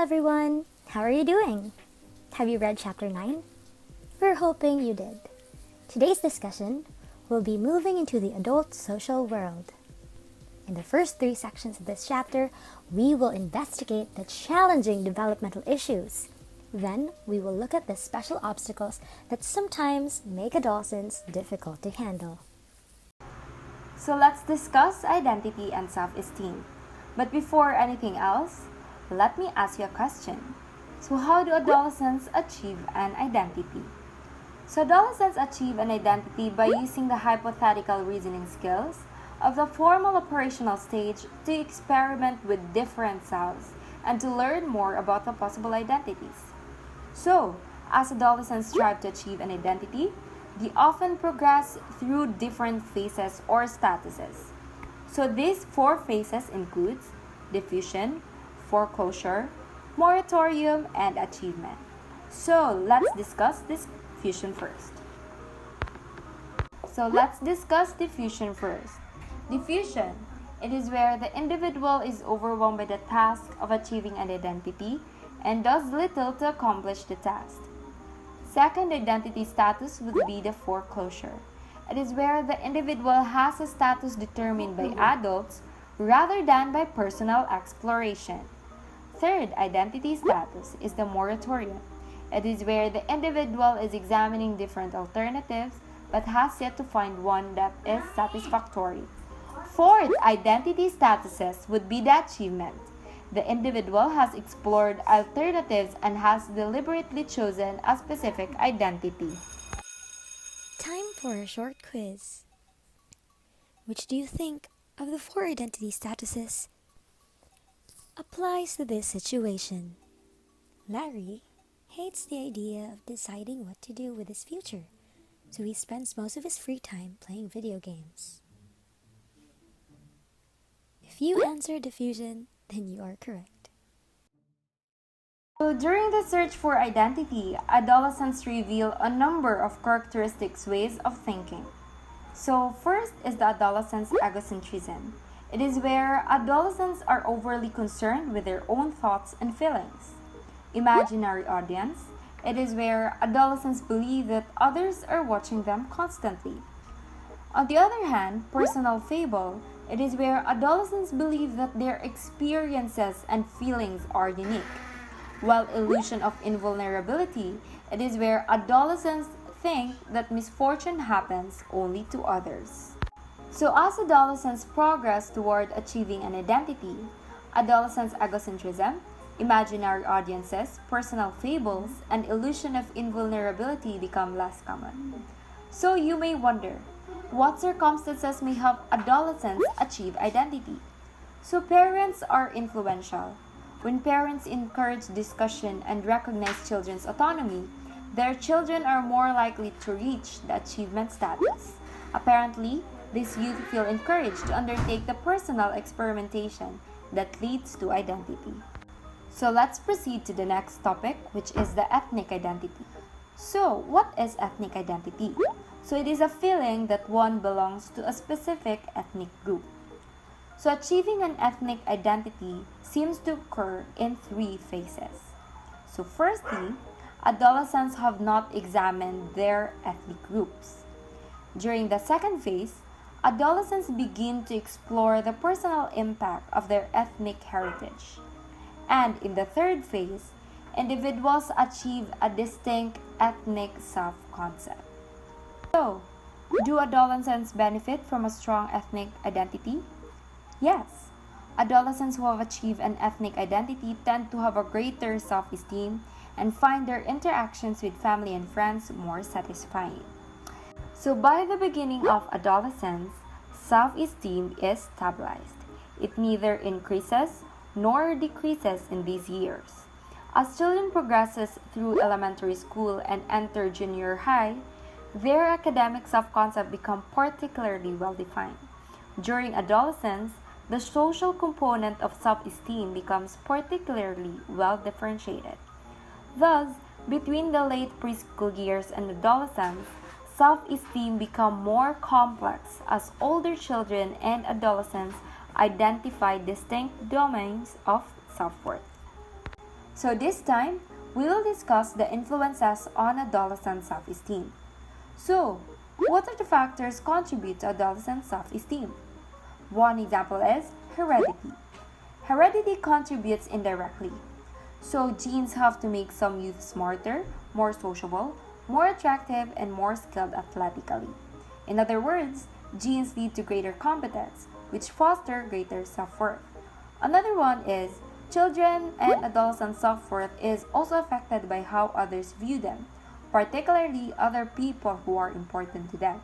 everyone! How are you doing? Have you read Chapter 9? We're hoping you did. Today's discussion will be moving into the adult social world. In the first 3 sections of this chapter, we will investigate the challenging developmental issues. Then, we will look at the special obstacles that sometimes make adolescence difficult to handle. So let's discuss identity and self-esteem. But before anything else, let me ask you a question. So how do adolescents achieve an identity? So adolescents achieve an identity by using the hypothetical reasoning skills of the formal operational stage to experiment with different selves and to learn more about the possible identities. So, as adolescents strive to achieve an identity, they often progress through different phases or statuses. So these 4 phases includes diffusion, foreclosure, moratorium, and achievement. So let's discuss diffusion first. Diffusion first. Diffusion, it is where the individual is overwhelmed by the task of achieving an identity and does little to accomplish the task. Second identity status would be the foreclosure. It is where the individual has a status determined by adults rather than by personal exploration. Third identity status is the moratorium. It is where the individual is examining different alternatives but has yet to find one that is satisfactory. Fourth identity statuses would be the achievement. The individual has explored alternatives and has deliberately chosen a specific identity. Time for a short quiz. Which do you think of the 4 identity statuses applies to this situation? Larry hates the idea of deciding what to do with his future, so he spends most of his free time playing video games. If you answer diffusion, then you are correct. So during the search for identity, adolescents reveal a number of characteristics ways of thinking. So first is the adolescent's egocentrism. It is where adolescents are overly concerned with their own thoughts and feelings. Imaginary audience. It is where adolescents believe that others are watching them constantly. On the other hand, personal fable. It is where adolescents believe that their experiences and feelings are unique. While illusion of invulnerability, it is where adolescents think that misfortune happens only to others. So as adolescents progress toward achieving an identity, adolescents' egocentrism, imaginary audiences, personal fables, and illusion of invulnerability become less common. So you may wonder, what circumstances may help adolescents achieve identity? So parents are influential. When parents encourage discussion and recognize children's autonomy, their children are more likely to reach the achievement status. Apparently, these youth feel encouraged to undertake the personal experimentation that leads to identity. So let's proceed to the next topic, which is the ethnic identity. So, what is ethnic identity? So it is a feeling that one belongs to a specific ethnic group. So achieving an ethnic identity seems to occur in 3 phases. So firstly, adolescents have not examined their ethnic groups. During the second phase, adolescents begin to explore the personal impact of their ethnic heritage. And in the third phase, individuals achieve a distinct ethnic self-concept. So, do adolescents benefit from a strong ethnic identity? Yes. Adolescents who have achieved an ethnic identity tend to have a greater self-esteem and find their interactions with family and friends more satisfying. So by the beginning of adolescence, self-esteem is stabilized. It neither increases nor decreases in these years. As children progresses through elementary school and enter junior high, their academic self-concept become particularly well-defined. During adolescence, the social component of self-esteem becomes particularly well-differentiated. Thus, between the late preschool years and adolescence, self-esteem become more complex as older children and adolescents identify distinct domains of self-worth. So this time, we will discuss the influences on adolescent self-esteem. So, what are the factors contribute to adolescent self-esteem? One example is heredity. Heredity contributes indirectly. So genes have to make some youth smarter, more sociable, more attractive, and more skilled athletically. In other words, genes lead to greater competence, which foster greater self-worth. Another one is children and adolescent self-worth is also affected by how others view them, particularly other people who are important to them.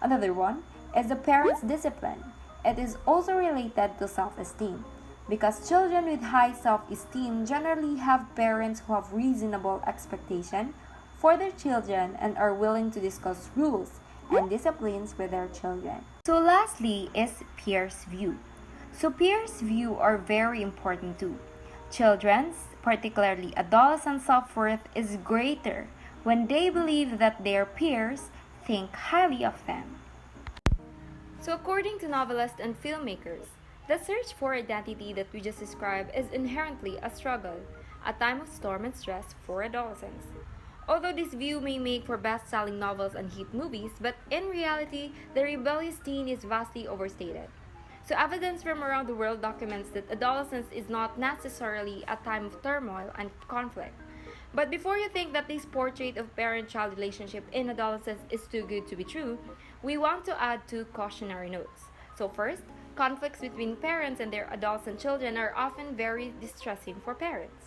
Another one is the parents' discipline. It is also related to self-esteem because children with high self-esteem generally have parents who have reasonable expectation for their children and are willing to discuss rules and disciplines with their children. So lastly is peers' view. So peers' view are very important too. Children's, particularly adolescent self-worth is greater when they believe that their peers think highly of them. So according to novelists and filmmakers, the search for identity that we just described is inherently a struggle, a time of storm and stress for adolescents. Although this view may make for best-selling novels and hit movies, but in reality, the rebellious teen is vastly overstated. So evidence from around the world documents that adolescence is not necessarily a time of turmoil and conflict. But before you think that this portrait of parent-child relationship in adolescence is too good to be true, we want to add two cautionary notes. So first, conflicts between parents and their adolescent children are often very distressing for parents.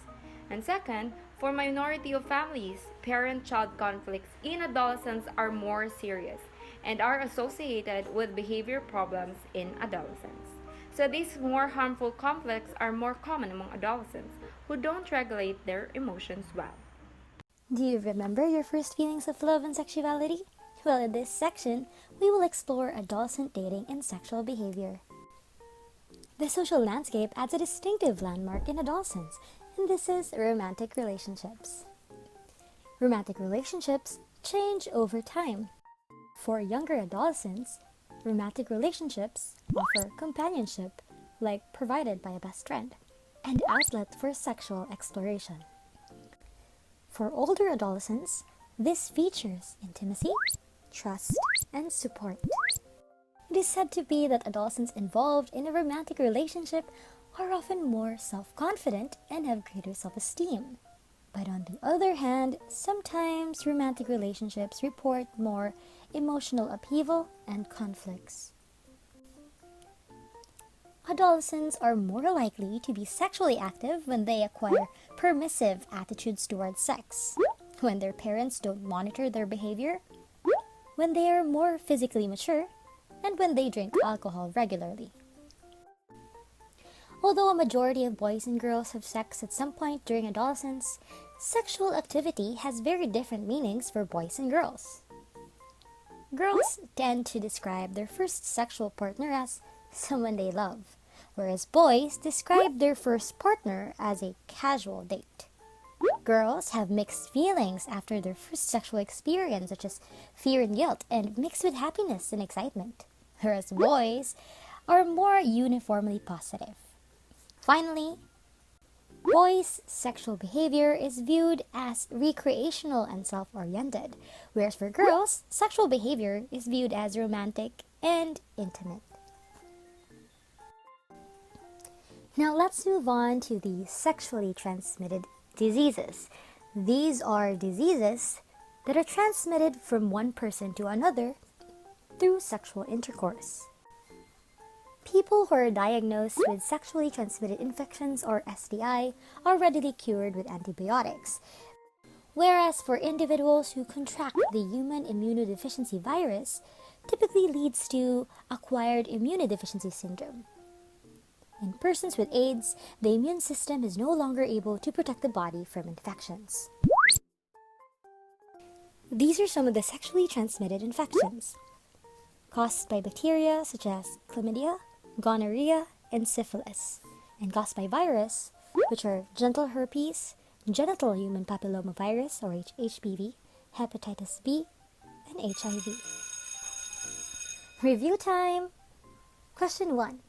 And second, for minority of families, parent-child conflicts in adolescence are more serious and are associated with behavior problems in adolescence. So these more harmful conflicts are more common among adolescents who don't regulate their emotions well. Do you remember your first feelings of love and sexuality? Well, in this section, we will explore adolescent dating and sexual behavior. The social landscape adds a distinctive landmark in adolescence, and this is romantic relationships. Romantic relationships change over time. For younger adolescents, romantic relationships offer companionship, like provided by a best friend, and outlet for sexual exploration. For older adolescents, this features intimacy, trust, and support. It is said to be that adolescents involved in a romantic relationship are often more self-confident and have greater self-esteem. But on the other hand, sometimes romantic relationships report more emotional upheaval and conflicts. Adolescents are more likely to be sexually active when they acquire permissive attitudes towards sex, when their parents don't monitor their behavior, when they are more physically mature, and when they drink alcohol regularly. Although a majority of boys and girls have sex at some point during adolescence, sexual activity has very different meanings for boys and girls. Girls tend to describe their first sexual partner as someone they love, whereas boys describe their first partner as a casual date. Girls have mixed feelings after their first sexual experience, such as fear and guilt, and mixed with happiness and excitement, whereas boys are more uniformly positive. Finally, boys' sexual behavior is viewed as recreational and self-oriented, whereas for girls, sexual behavior is viewed as romantic and intimate. Now let's move on to the sexually transmitted diseases. These are diseases that are transmitted from one person to another through sexual intercourse. People who are diagnosed with sexually transmitted infections or STI are readily cured with antibiotics, whereas for individuals who contract the human immunodeficiency virus, typically leads to acquired immunodeficiency syndrome. In persons with AIDS, the immune system is no longer able to protect the body from infections. These are some of the sexually transmitted infections caused by bacteria such as chlamydia, gonorrhea, and syphilis, and caused by virus, which are genital herpes, genital human papillomavirus or HPV, hepatitis B, and HIV. Review time! Question 1.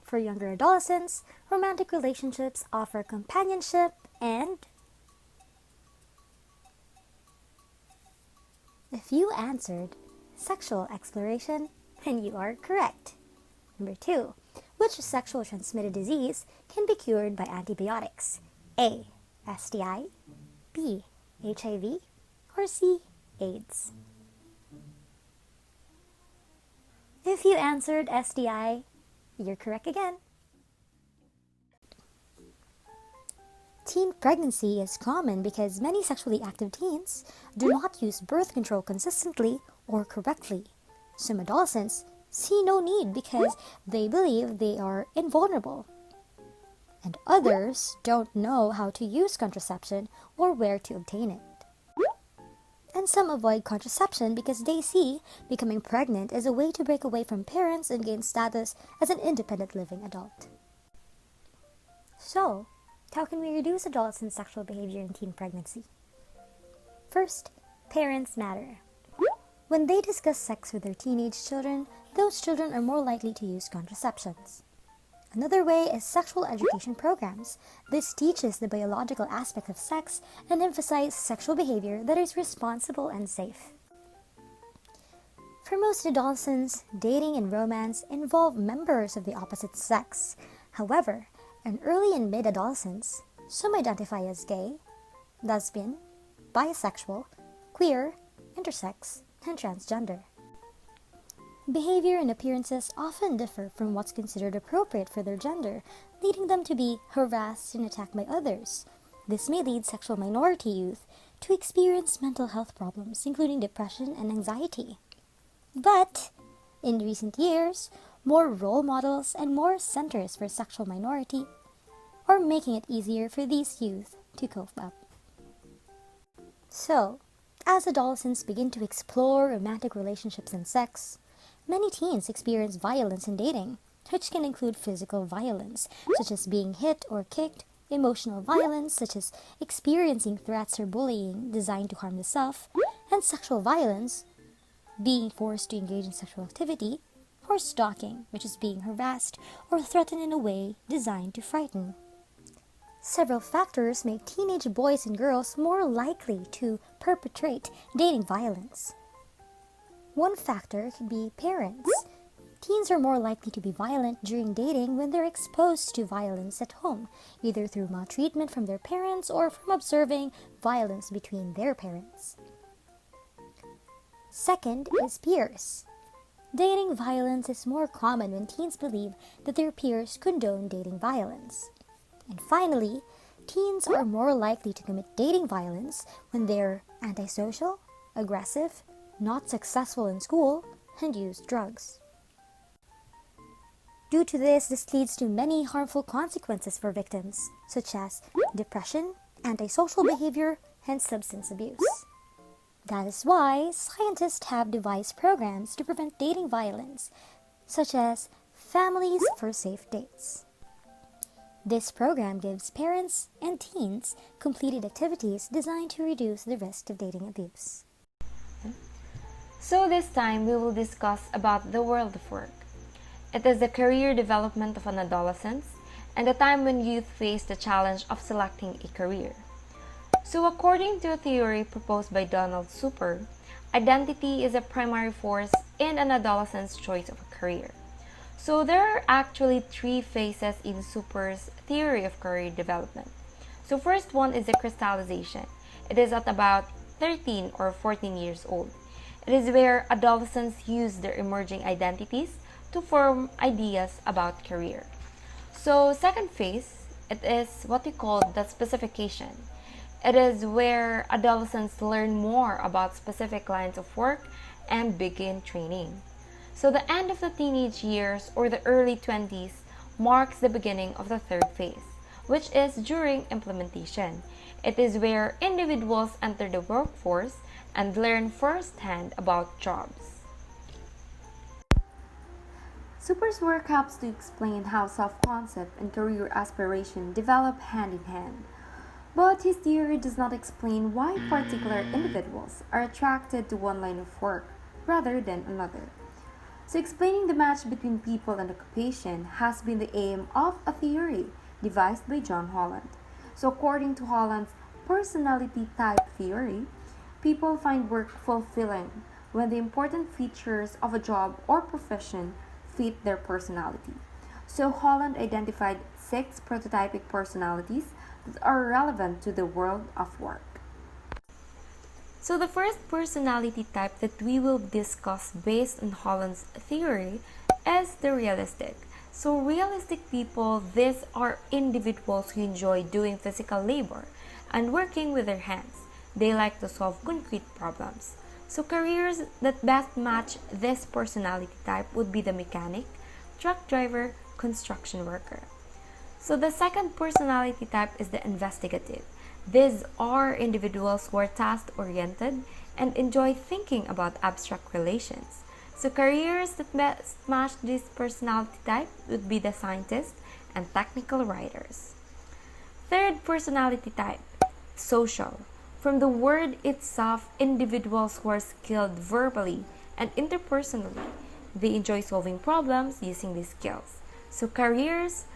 For younger adolescents, romantic relationships offer companionship and... If you answered sexual exploration, then you are correct. Number 2. Which sexual transmitted disease can be cured by antibiotics? A. STI, B. HIV, or C. AIDS? If you answered STI, you're correct again. Teen pregnancy is common because many sexually active teens do not use birth control consistently or correctly. Some adolescents see no need because they believe they are invulnerable. And others don't know how to use contraception or where to obtain it. And some avoid contraception because they see becoming pregnant as a way to break away from parents and gain status as an independent living adult. So, how can we reduce adolescent sexual behavior in teen pregnancy? First, parents matter. When they discuss sex with their teenage children, those children are more likely to use contraceptions. Another way is sexual education programs. This teaches the biological aspect of sex and emphasizes sexual behavior that is responsible and safe. For most adolescents, dating and romance involve members of the opposite sex. However, in early and mid-adolescence, some identify as gay, lesbian, bisexual, queer, intersex, and transgender. Behavior and appearances often differ from what's considered appropriate for their gender, leading them to be harassed and attacked by others. This may lead sexual minority youth to experience mental health problems, including depression and anxiety. But, in recent years, more role models and more centers for sexual minority are making it easier for these youth to cope up. So, as adolescents begin to explore romantic relationships and sex, many teens experience violence in dating, which can include physical violence, such as being hit or kicked, emotional violence, such as experiencing threats or bullying designed to harm the self, and sexual violence, being forced to engage in sexual activity, or stalking, which is being harassed or threatened in a way designed to frighten. Several factors make teenage boys and girls more likely to perpetrate dating violence. One factor could be parents. Teens are more likely to be violent during dating when they're exposed to violence at home, either through maltreatment from their parents or from observing violence between their parents. Second is peers. Dating violence is more common when teens believe that their peers condone dating violence. And finally, teens are more likely to commit dating violence when they're antisocial, aggressive, not successful in school, and use drugs. Due to this leads to many harmful consequences for victims, such as depression, antisocial behavior, and substance abuse. That is why scientists have devised programs to prevent dating violence, such as Families for Safe Dates. This program gives parents and teens completed activities designed to reduce the risk of dating abuse. So this time we will discuss about the world of work. It is the career development of an adolescent and the time when youth face the challenge of selecting a career. So according to a theory proposed by Donald Super, identity is a primary force in an adolescent's choice of a career. So there are actually three phases in Super's theory of career development. So first one is the crystallization. It is at about 13 or 14 years old. It is where adolescents use their emerging identities to form ideas about career. So second phase, it is what we call the specification. It is where adolescents learn more about specific lines of work and begin training. So the end of the teenage years or the early 20s marks the beginning of the third phase, which is during implementation. It is where individuals enter the workforce and learn firsthand about jobs. Super's work helps to explain how self-concept and career aspiration develop hand in hand. But his theory does not explain why particular individuals are attracted to one line of work rather than another. So, explaining the match between people and occupation has been the aim of a theory devised by John Holland. So, according to Holland's personality type theory, people find work fulfilling when the important features of a job or profession fit their personality. So, Holland identified 6 prototypic personalities that are relevant to the world of work. So the first personality type that we will discuss based on Holland's theory is the realistic. So realistic people, these are individuals who enjoy doing physical labor and working with their hands. They like to solve concrete problems. So careers that best match this personality type would be the mechanic, truck driver, construction worker. So the second personality type is the investigative. These are individuals who are task-oriented and enjoy thinking about abstract relations. So careers that best match this personality type would be the scientists and technical writers. Third personality type, social. From the word itself, individuals who are skilled verbally and interpersonally. They enjoy solving problems using these skills. So careers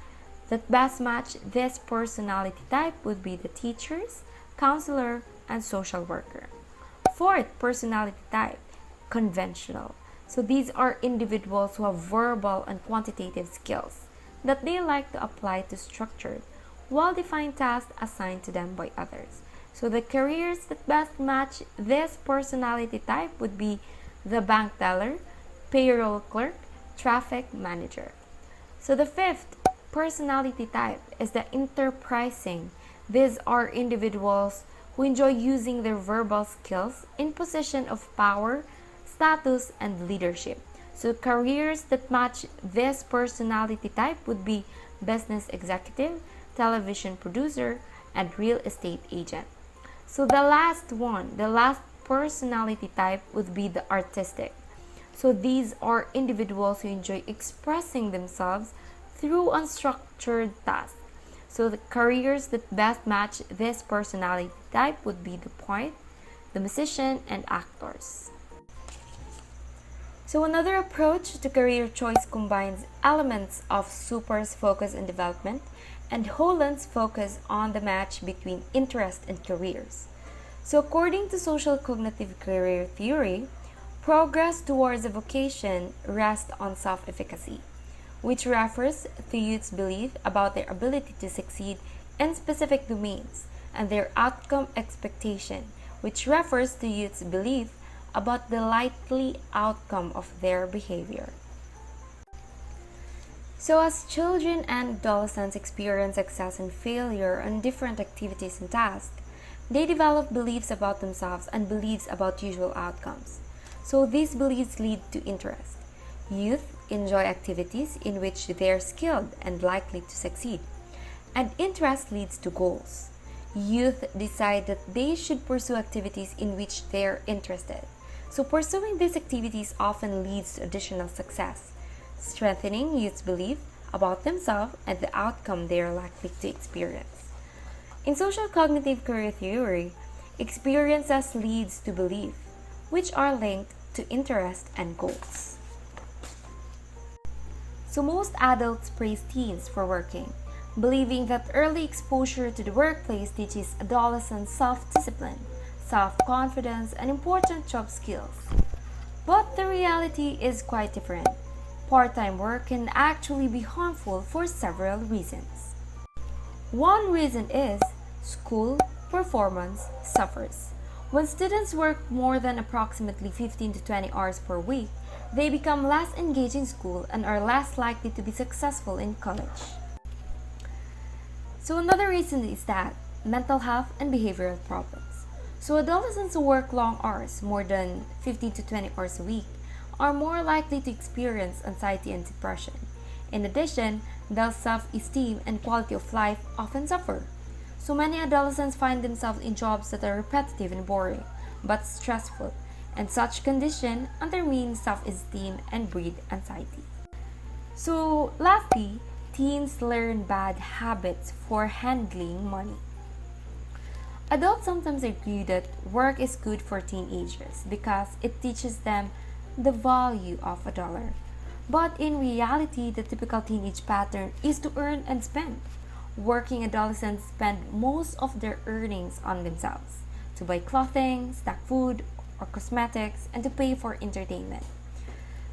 that best match this personality type would be the teachers, counselor, and social worker. Fourth personality type, conventional. So these are individuals who have verbal and quantitative skills that they like to apply to structured, well-defined tasks assigned to them by others. So the careers that best match this personality type would be the bank teller, payroll clerk, traffic manager. So the fifth personality type is the enterprising. These are individuals who enjoy using their verbal skills in position of power, status, and leadership. So careers that match this personality type would be business executive, television producer, and real estate agent. So the last personality type would be the artistic. So these are individuals who enjoy expressing themselves through unstructured tasks. So the careers that best match this personality type would be the poet, the musician, and actors. So another approach to career choice combines elements of Super's focus and development and Holland's focus on the match between interest and careers. So according to social cognitive career theory, progress towards a vocation rests on self-efficacy, which refers to youth's belief about their ability to succeed in specific domains, and their outcome expectation, which refers to youth's belief about the likely outcome of their behavior. So as children and adolescents experience success and failure on different activities and tasks, they develop beliefs about themselves and beliefs about usual outcomes. So these beliefs lead to interest. Youth enjoy activities in which they are skilled and likely to succeed, and interest leads to goals. Youth decide that they should pursue activities in which they are interested. So pursuing these activities often leads to additional success, strengthening youth's belief about themselves and the outcome they are likely to experience. In social cognitive career theory, experiences leads to belief, which are linked to interest and goals. So most adults praise teens for working, believing that early exposure to the workplace teaches adolescents self-discipline, self-confidence, and important job skills. But the reality is quite different. Part-time work can actually be harmful for several reasons. One reason is school performance suffers. When students work more than approximately 15 to 20 hours per week, they become less engaged in school and are less likely to be successful in college. So another reason is that mental health and behavioral problems. So adolescents who work long hours, more than 15 to 20 hours a week, are more likely to experience anxiety and depression. In addition, their self-esteem and quality of life often suffer. So many adolescents find themselves in jobs that are repetitive and boring, but stressful, and such condition undermine self-esteem and breed anxiety. So lastly, teens learn bad habits for handling money. Adults sometimes agree that work is good for teenagers because it teaches them the value of a dollar. But in reality, the typical teenage pattern is to earn and spend. Working adolescents spend most of their earnings on themselves to buy clothing, stack food, or cosmetics, and to pay for entertainment.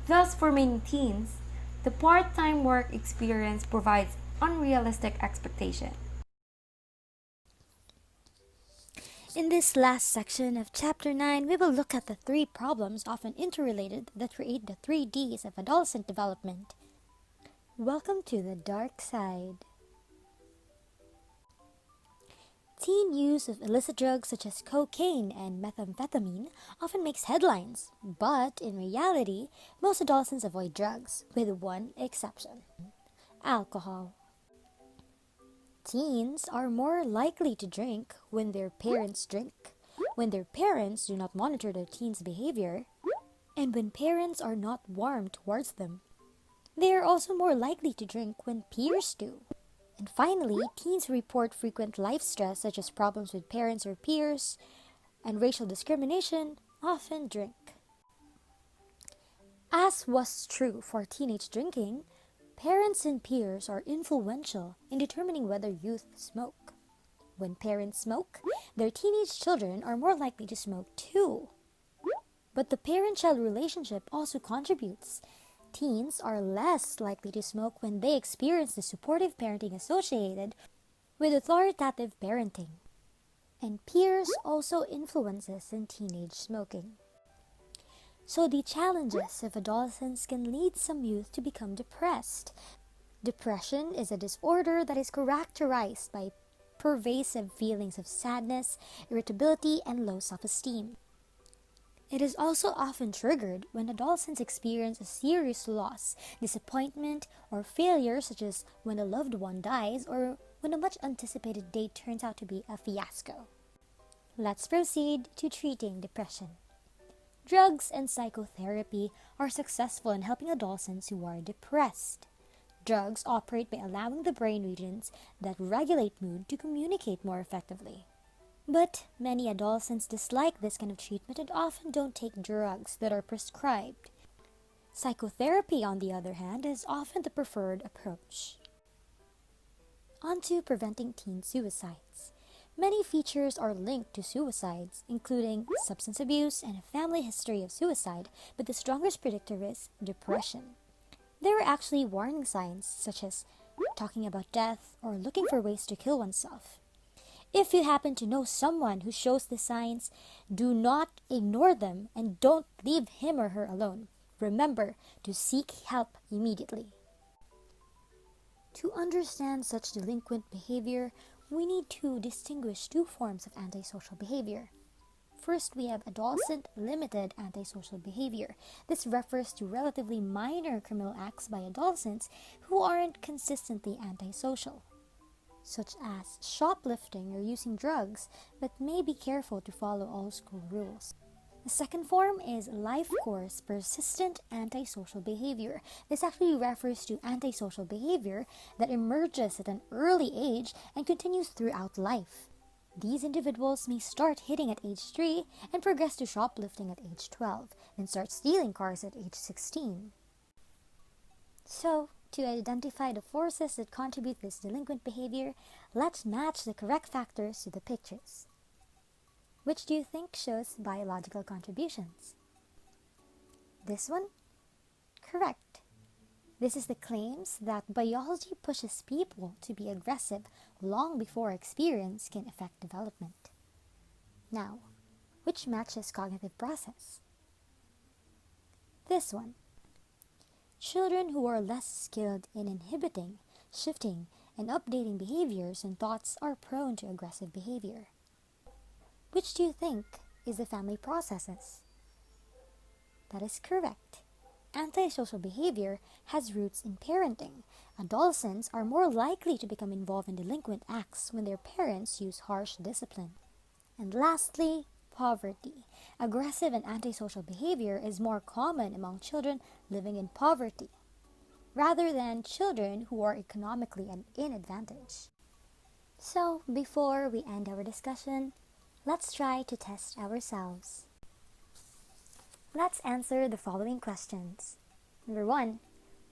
Thus, for many teens, the part time work experience provides unrealistic expectations. In this last section of Chapter 9, we will look at the three problems often interrelated that create the three Ds of adolescent development. Welcome to the dark side. Teen use of illicit drugs such as cocaine and methamphetamine often makes headlines, but in reality, most adolescents avoid drugs, with one exception: alcohol. Teens are more likely to drink when their parents drink, when their parents do not monitor their teens' behavior, and when parents are not warm towards them. They are also more likely to drink when peers do. And finally, teens report frequent life stress such as problems with parents or peers and racial discrimination often drink. As was true for teenage drinking, parents and peers are influential in determining whether youth smoke. When parents smoke, their teenage children are more likely to smoke too. But the parent-child relationship also contributes. Teens are less likely to smoke when they experience the supportive parenting associated with authoritative parenting. And peers also influences in teenage smoking. So the challenges of adolescence can lead some youth to become depressed. Depression is a disorder that is characterized by pervasive feelings of sadness, irritability, and low self-esteem. It is also often triggered when adolescents experience a serious loss, disappointment, or failure, such as when a loved one dies or when a much anticipated date turns out to be a fiasco. Let's proceed to treating depression. Drugs and psychotherapy are successful in helping adolescents who are depressed. Drugs operate by allowing the brain regions that regulate mood to communicate more effectively. But many adolescents dislike this kind of treatment and often don't take drugs that are prescribed. Psychotherapy, on the other hand, is often the preferred approach. On to preventing teen suicides. Many features are linked to suicides, including substance abuse and a family history of suicide, but the strongest predictor is depression. There are actually warning signs, such as talking about death or looking for ways to kill oneself. If you happen to know someone who shows the signs, do not ignore them and don't leave him or her alone. Remember to seek help immediately. To understand such delinquent behavior, we need to distinguish two forms of antisocial behavior. First, we have adolescent limited antisocial behavior. This refers to relatively minor criminal acts by adolescents who aren't consistently antisocial, such as shoplifting or using drugs, but may be careful to follow all school rules. The second form is life course persistent antisocial behavior. This actually refers to antisocial behavior that emerges at an early age and continues throughout life. These individuals may start hitting at age 3 and progress to shoplifting at age 12, then start stealing cars at age 16. So, to identify the forces that contribute this delinquent behavior, let's match the correct factors to the pictures. Which do you think shows biological contributions? This one? Correct. This is the claims that biology pushes people to be aggressive long before experience can affect development. Now, which matches cognitive process? This one. Children who are less skilled in inhibiting, shifting, and updating behaviors and thoughts are prone to aggressive behavior. Which do you think is the family processes? That is correct. Antisocial behavior has roots in parenting. Adolescents are more likely to become involved in delinquent acts when their parents use harsh discipline. And lastly, poverty. Aggressive and antisocial behavior is more common among children living in poverty, rather than children who are economically in advantage. So, before we end our discussion, let's try to test ourselves. Let's answer the following questions. Number 1.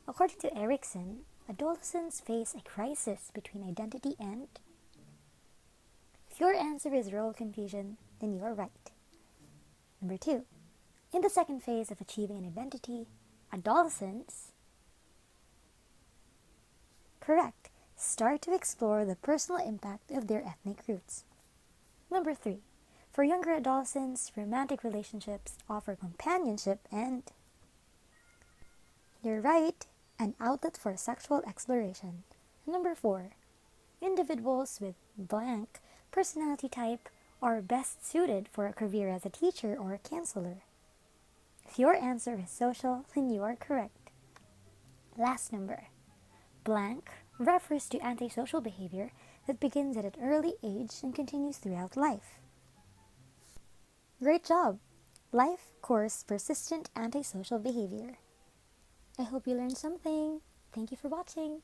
According to Erickson, adolescents face a crisis between identity and... If your answer is role confusion, then you are right. Number 2. In the second phase of achieving an identity, adolescents... Correct. Start to explore the personal impact of their ethnic roots. Number 3. For younger adolescents, romantic relationships offer companionship and... You're right, an outlet for sexual exploration. Number 4. Individuals with blank personality type are best suited for a career as a teacher or a counselor. If your answer is social, then you are correct. Last number. Blank refers to antisocial behavior that begins at an early age and continues throughout life. Great job! Life course Persistent Antisocial Behavior. I hope you learned something. Thank you for watching.